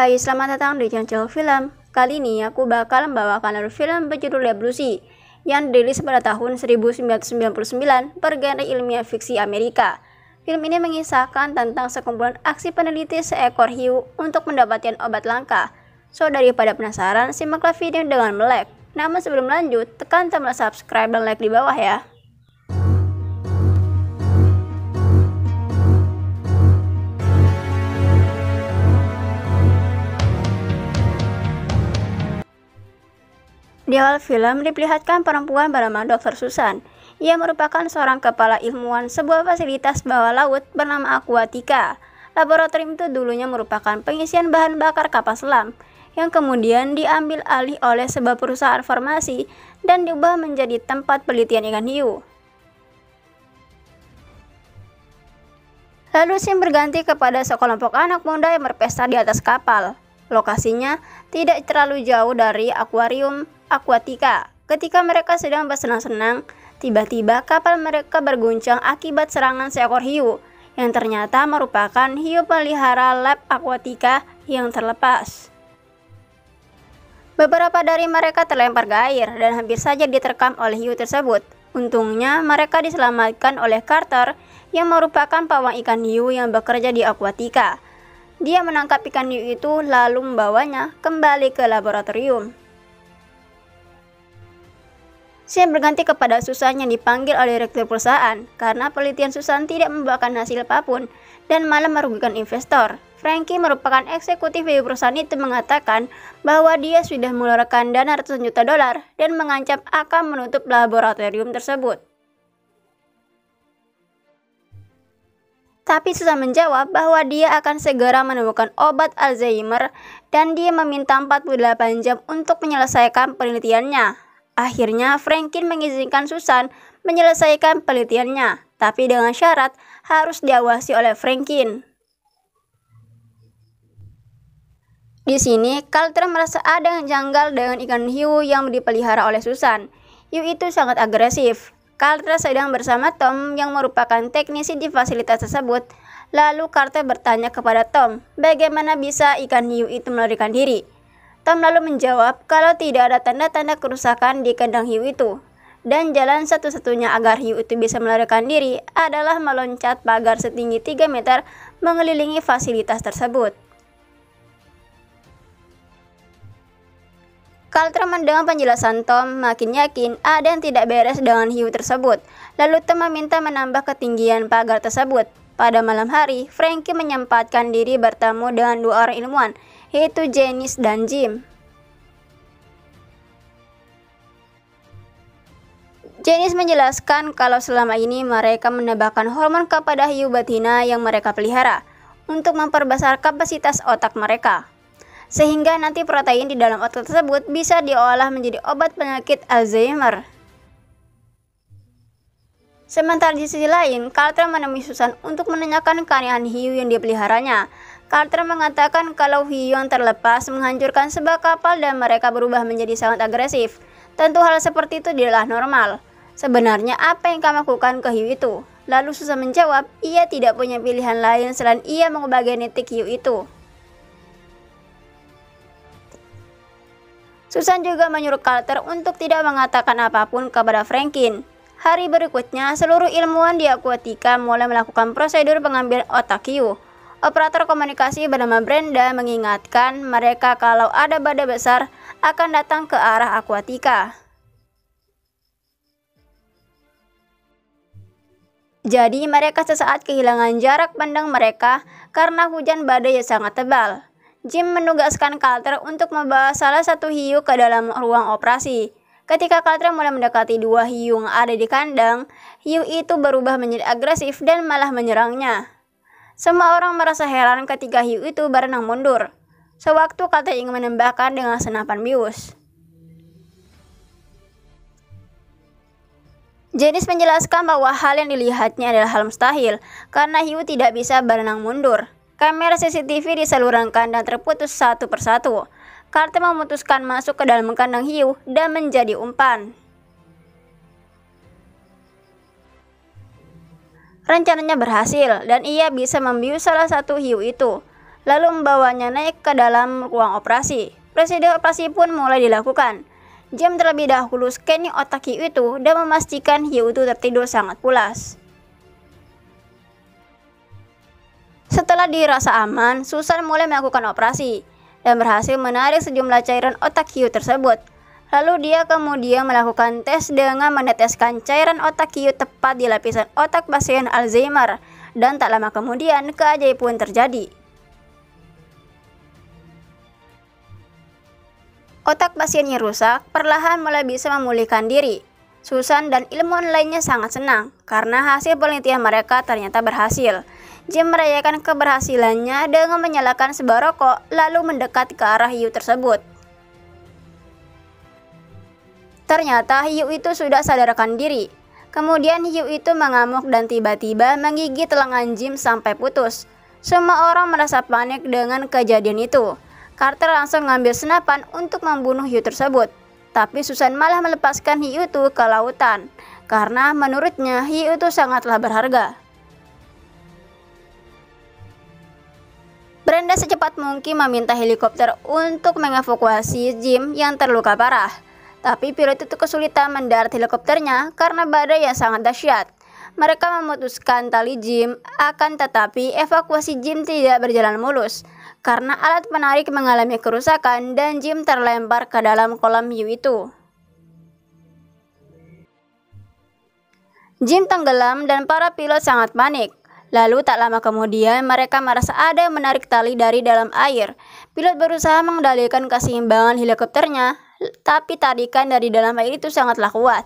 Hai, selamat datang di Cancel Film. Kali ini aku bakal membawakan film berjudul Revolusi yang dirilis pada tahun 1999 bergenre ilmiah fiksi Amerika. Film ini mengisahkan tentang sekumpulan aksi peneliti seekor hiu untuk mendapatkan obat langka. So, daripada penasaran, simaklah video dengan melek. Namun sebelum lanjut, tekan tombol subscribe dan like di bawah ya. Di awal film diperlihatkan perempuan bernama Dr. Susan. Ia merupakan seorang kepala ilmuwan sebuah fasilitas bawah laut bernama Aquatica. Laboratorium itu dulunya merupakan pengisian bahan bakar kapal selam yang kemudian diambil alih oleh sebuah perusahaan farmasi dan diubah menjadi tempat penelitian ikan hiu. Lalu scene berganti kepada sekelompok anak muda yang berpesta di atas kapal. Lokasinya tidak terlalu jauh dari akuarium Aquatica. Ketika mereka sedang bersenang-senang, tiba-tiba kapal mereka berguncang akibat serangan seekor hiu yang ternyata merupakan hiu pelihara lab Aquatica yang terlepas. Beberapa dari mereka terlempar ke air dan hampir saja diterkam oleh hiu tersebut. Untungnya mereka diselamatkan oleh Carter yang merupakan pawang ikan hiu yang bekerja di Aquatica. Dia menangkap ikan hiu itu lalu membawanya kembali ke laboratorium. Scene berganti kepada Susan yang dipanggil oleh direktur perusahaan karena penelitian Susan tidak membuahkan hasil apapun dan malah merugikan investor. Frankie merupakan eksekutif di perusahaan itu mengatakan bahwa dia sudah mengeluarkan dana ratusan juta dolar dan mengancam akan menutup laboratorium tersebut. Tapi Susan menjawab bahwa dia akan segera menemukan obat Alzheimer dan dia meminta 48 jam untuk menyelesaikan penelitiannya. Akhirnya, Frankie mengizinkan Susan menyelesaikan penelitiannya, tapi dengan syarat harus diawasi oleh Frankie. Di sini, Carter merasa ada yang janggal dengan ikan hiu yang dipelihara oleh Susan. Hiu itu sangat agresif. Carter sedang bersama Tom yang merupakan teknisi di fasilitas tersebut. Lalu Carter bertanya kepada Tom, bagaimana bisa ikan hiu itu melarikan diri. Tom lalu menjawab kalau tidak ada tanda-tanda kerusakan di kandang hiu itu. Dan jalan satu-satunya agar hiu itu bisa melarikan diri adalah meloncat pagar setinggi 3 meter mengelilingi fasilitas tersebut. Carter mendengar penjelasan Tom makin yakin ada yang tidak beres dengan hiu tersebut. Lalu Tom meminta menambah ketinggian pagar tersebut. Pada malam hari, Frankie menyempatkan diri bertemu dengan dua orang ilmuwan, yaitu Janice dan Jim. Janice menjelaskan kalau selama ini mereka menambahkan hormon kepada hiu betina yang mereka pelihara untuk memperbesar kapasitas otak mereka, sehingga nanti protein di dalam otak tersebut bisa diolah menjadi obat penyakit Alzheimer. Sementara di sisi lain, Carter menemui Susan untuk menanyakan keanehan hiu yang dipeliharanya. Carter mengatakan kalau hiu yang terlepas menghancurkan sebuah kapal dan mereka berubah menjadi sangat agresif. Tentu hal seperti itu tidaklah normal. Sebenarnya apa yang kamu lakukan ke hiu itu? Lalu Susan menjawab, ia tidak punya pilihan lain selain ia mengubah genetik hiu itu. Susan juga menyuruh Carter untuk tidak mengatakan apapun kepada Frankie. Hari berikutnya, seluruh ilmuwan di Aquatica mulai melakukan prosedur pengambilan otak hiu. Operator komunikasi bernama Brenda mengingatkan mereka kalau ada badai besar akan datang ke arah Aquatica. Jadi mereka sesaat kehilangan jarak pandang mereka karena hujan badai yang sangat tebal. Jim menugaskan Carter untuk membawa salah satu hiu ke dalam ruang operasi. Ketika Carter mulai mendekati dua hiu yang ada di kandang, hiu itu berubah menjadi agresif dan malah menyerangnya. Semua orang merasa heran ketika hiu itu berenang mundur. Sewaktu Carter ingin menembakkan dengan senapan bius. Janice menjelaskan bahwa hal yang dilihatnya adalah hal mustahil karena hiu tidak bisa berenang mundur. Kamera CCTV disalurkan dan terputus satu persatu. Carter memutuskan masuk ke dalam kandang hiu dan menjadi umpan. Rencananya berhasil dan ia bisa membius salah satu hiu itu. lalu membawanya naik ke dalam ruang operasi. Prosedur operasi pun mulai dilakukan. Jim terlebih dahulu scanning otak hiu itu dan memastikan hiu itu tertidur sangat pulas. Setelah dirasa aman, Susan mulai melakukan operasi dan berhasil menarik sejumlah cairan otak hiu tersebut. Lalu dia kemudian melakukan tes dengan meneteskan cairan otak hiu tepat di lapisan otak pasien Alzheimer, dan tak lama kemudian keajaiban terjadi. Otak pasiennya rusak, perlahan mulai bisa memulihkan diri. Susan dan ilmuwan lainnya sangat senang karena hasil penelitian mereka ternyata berhasil. Jim merayakan keberhasilannya dengan menyalakan sebuah rokok lalu mendekat ke arah hiu tersebut. Ternyata hiu itu sudah sadarkan diri. Kemudian hiu itu mengamuk dan tiba-tiba menggigit lengan Jim sampai putus. Semua orang merasa panik dengan kejadian itu. Carter langsung mengambil senapan untuk membunuh hiu tersebut. Tapi Susan malah melepaskan hiu itu ke lautan karena menurutnya hiu itu sangatlah berharga. Brenda secepat mungkin meminta helikopter untuk mengevakuasi Jim yang terluka parah. Tapi pilot itu kesulitan mendarat helikopternya karena badai yang sangat dahsyat. Mereka memutuskan tali Jim, akan tetapi evakuasi Jim tidak berjalan mulus karena alat penarik mengalami kerusakan dan Jim terlempar ke dalam kolam hiu itu. Jim tenggelam dan para pilot sangat panik. Lalu tak lama kemudian mereka merasa ada yang menarik tali dari dalam air. Pilot berusaha mengendalikan keseimbangan helikopternya, tapi tarikan dari dalam air itu sangatlah kuat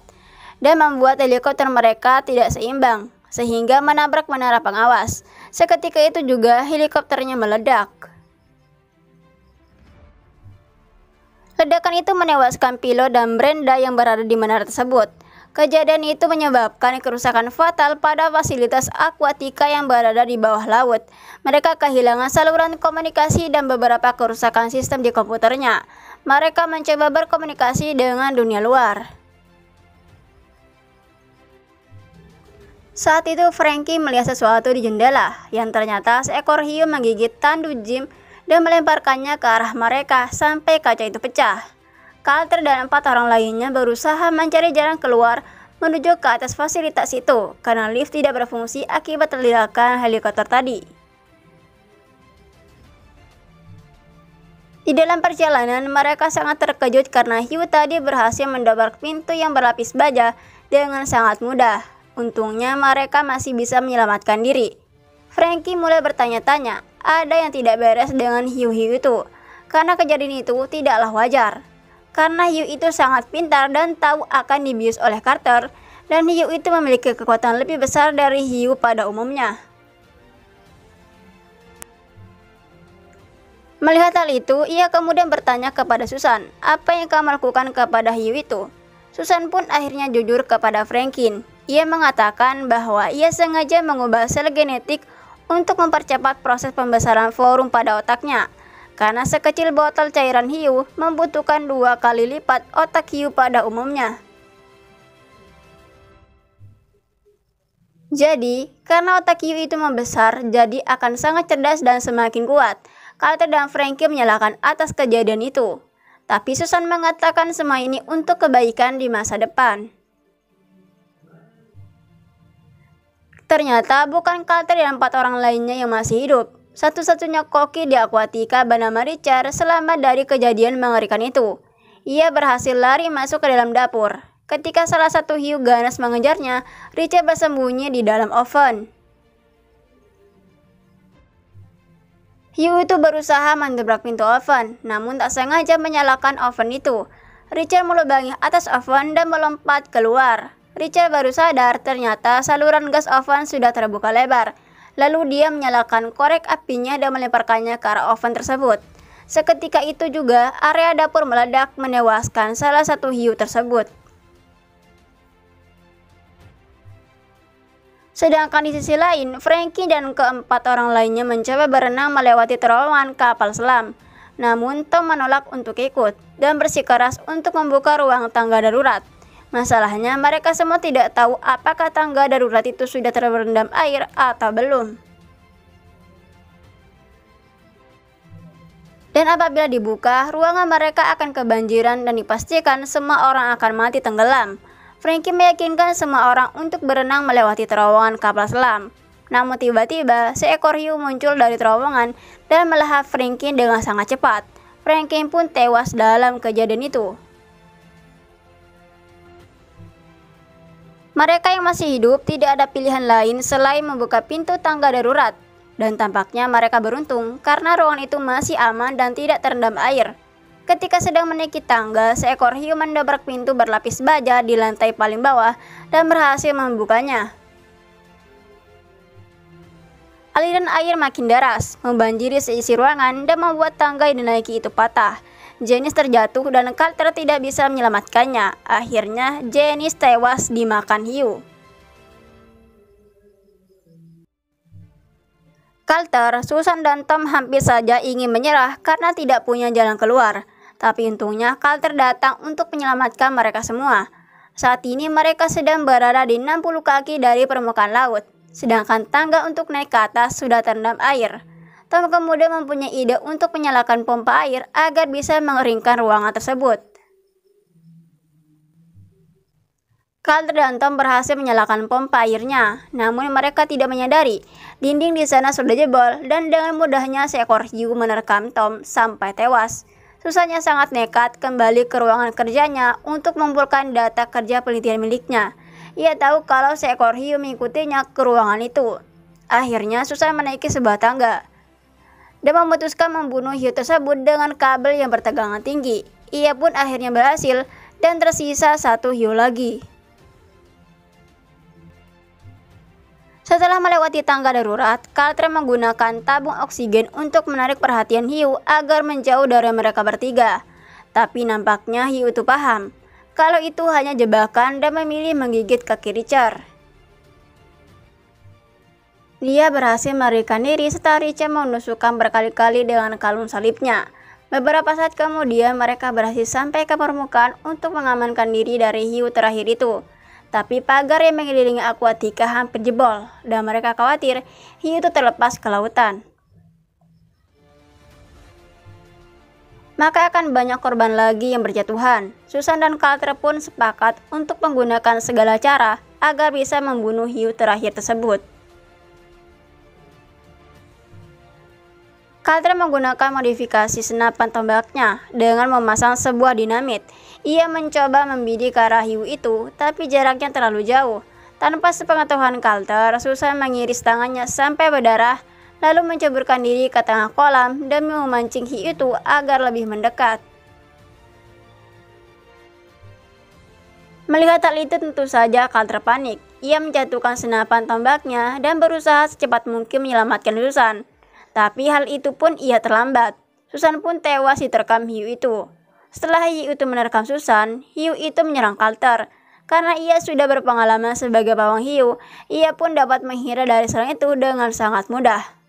dan membuat helikopter mereka tidak seimbang, sehingga menabrak menara pengawas. Seketika itu juga helikopternya meledak. Ledakan itu menewaskan pilot dan Brenda yang berada di menara tersebut. Kejadian itu menyebabkan kerusakan fatal pada fasilitas akuatika yang berada di bawah laut. Mereka kehilangan saluran komunikasi dan beberapa kerusakan sistem di komputernya. Mereka mencoba berkomunikasi dengan dunia luar. Saat itu Frankie melihat sesuatu di jendela, yang ternyata seekor hiu menggigit tandu Jim dan melemparkannya ke arah mereka sampai kaca itu pecah. Carter dan 4 orang lainnya berusaha mencari jalan keluar menuju ke atas fasilitas itu karena lift tidak berfungsi akibat ledakan helikopter tadi. Di dalam perjalanan, mereka sangat terkejut karena hiu tadi berhasil mendobrak pintu yang berlapis baja dengan sangat mudah. Untungnya mereka masih bisa menyelamatkan diri. Frankie mulai bertanya-tanya, ada yang tidak beres dengan hiu-hiu itu, karena kejadian itu tidaklah wajar. Karena hiu itu sangat pintar dan tahu akan dibius oleh Carter, dan hiu itu memiliki kekuatan lebih besar dari hiu pada umumnya. Melihat hal itu, ia kemudian bertanya kepada Susan, apa yang kamu lakukan kepada hiu itu? Susan pun akhirnya jujur kepada Franklin. Ia mengatakan bahwa ia sengaja mengubah sel genetik untuk mempercepat proses pembesaran forum pada otaknya. Karena sekecil botol cairan hiu membutuhkan 2 kali lipat otak hiu pada umumnya. Jadi, karena otak hiu itu membesar, jadi akan sangat cerdas dan semakin kuat. Carter dan Frankie menyalahkan atas kejadian itu. Tapi Susan mengatakan semua ini untuk kebaikan di masa depan. Ternyata bukan Carter dan 4 orang lainnya yang masih hidup. Satu-satunya koki di akuatika bernama Richard selamat dari kejadian mengerikan itu. Ia berhasil lari masuk ke dalam dapur. Ketika salah satu hiu ganas mengejarnya, Richard bersembunyi di dalam oven. Hiu itu berusaha mendobrak pintu oven, namun tak sengaja menyalakan oven itu. Richard melubangi atas oven dan melompat keluar. Richard baru sadar ternyata saluran gas oven sudah terbuka lebar. Lalu dia menyalakan korek apinya dan melemparkannya ke arah oven tersebut. Seketika itu juga area dapur meledak menewaskan salah satu hiu tersebut. Sedangkan di sisi lain, Frankie dan ke-4 orang lainnya mencoba berenang melewati terowongan kapal selam. Namun Tom menolak untuk ikut dan bersikeras untuk membuka ruang tangga darurat. Masalahnya mereka semua tidak tahu apakah tangga darurat itu sudah terendam air atau belum. Dan apabila dibuka, ruangan mereka akan kebanjiran dan dipastikan semua orang akan mati tenggelam. Franky meyakinkan semua orang untuk berenang melewati terowongan kapal selam. Namun tiba-tiba, seekor hiu muncul dari terowongan dan melahap Franky dengan sangat cepat. Franky pun tewas dalam kejadian itu. Mereka yang masih hidup tidak ada pilihan lain selain membuka pintu tangga darurat. Dan tampaknya mereka beruntung karena ruangan itu masih aman dan tidak terendam air. Ketika sedang menaiki tangga, seekor hiu mendobrak pintu berlapis baja di lantai paling bawah dan berhasil membukanya. Aliran air makin deras, membanjiri seisi ruangan dan membuat tangga yang dinaiki itu patah. Janice terjatuh dan Carter tidak bisa menyelamatkannya. Akhirnya, Janice tewas dimakan hiu. Carter, Susan, dan Tom hampir saja ingin menyerah karena tidak punya jalan keluar. Tapi untungnya Carter datang untuk menyelamatkan mereka semua. Saat ini mereka sedang berada di 60 kaki dari permukaan laut. Sedangkan tangga untuk naik ke atas sudah terendam air. Tom kemudian mempunyai ide untuk menyalakan pompa air agar bisa mengeringkan ruangan tersebut. Carter dan Tom berhasil menyalakan pompa airnya, namun mereka tidak menyadari dinding di sana sudah jebol dan dengan mudahnya seekor hiu menerkam Tom sampai tewas. Susannya sangat nekat kembali ke ruangan kerjanya untuk mengumpulkan data kerja penelitian miliknya. Ia tahu kalau seekor hiu mengikutinya ke ruangan itu. Akhirnya Susan menaiki sebuah tangga dan memutuskan membunuh hiu tersebut dengan kabel yang bertegangan tinggi. Ia pun akhirnya berhasil dan tersisa satu hiu lagi. Setelah melewati tangga darurat, Carter menggunakan tabung oksigen untuk menarik perhatian hiu agar menjauh dari mereka bertiga. Tapi nampaknya hiu itu paham kalau itu hanya jebakan dan memilih menggigit kaki Richard. Dia berhasil melarikan diri setelah Richard menusukkan berkali-kali dengan kalung salibnya. Beberapa saat kemudian mereka berhasil sampai ke permukaan untuk mengamankan diri dari hiu terakhir itu. Tapi pagar yang mengelilingi Aquatica hampir jebol dan mereka khawatir hiu itu terlepas ke lautan. Maka akan banyak korban lagi yang berjatuhan. Susan dan Carter pun sepakat untuk menggunakan segala cara agar bisa membunuh hiu terakhir tersebut. Carter menggunakan modifikasi senapan tombaknya dengan memasang sebuah dinamit. Ia mencoba membidik ke arah hiu itu, tapi jaraknya terlalu jauh. Tanpa sepengetahuan Carter, Susan mengiris tangannya sampai berdarah, lalu menceburkan diri ke tengah kolam dan memancing hiu itu agar lebih mendekat. Melihat hal itu tentu saja Carter panik. Ia menjatuhkan senapan tombaknya dan berusaha secepat mungkin menyelamatkan Susan. Tapi hal itu pun ia terlambat. Susan pun tewas diterkam hiu itu. Setelah hiu itu menerkam Susan, hiu itu menyerang Carter. Karena ia sudah berpengalaman sebagai pawang hiu, ia pun dapat menghindar dari serangan itu dengan sangat mudah.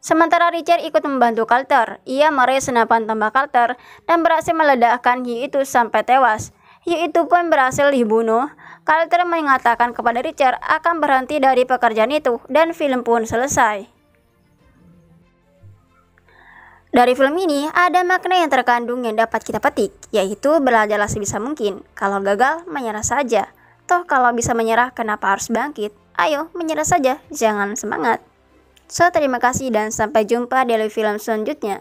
Sementara Richard ikut membantu Carter. Ia meraih senapan tombak Carter dan berhasil meledakkan hiu itu sampai tewas. Hiu itu pun berhasil dibunuh. Carter mengatakan kepada Richard akan berhenti dari pekerjaan itu dan film pun selesai. Dari film ini ada makna yang terkandung yang dapat kita petik, yaitu belajarlah sebisa mungkin. Kalau gagal, menyerah saja. Toh kalau bisa menyerah, kenapa harus bangkit? Ayo, menyerah saja, jangan semangat. So, terima kasih dan sampai jumpa di film selanjutnya.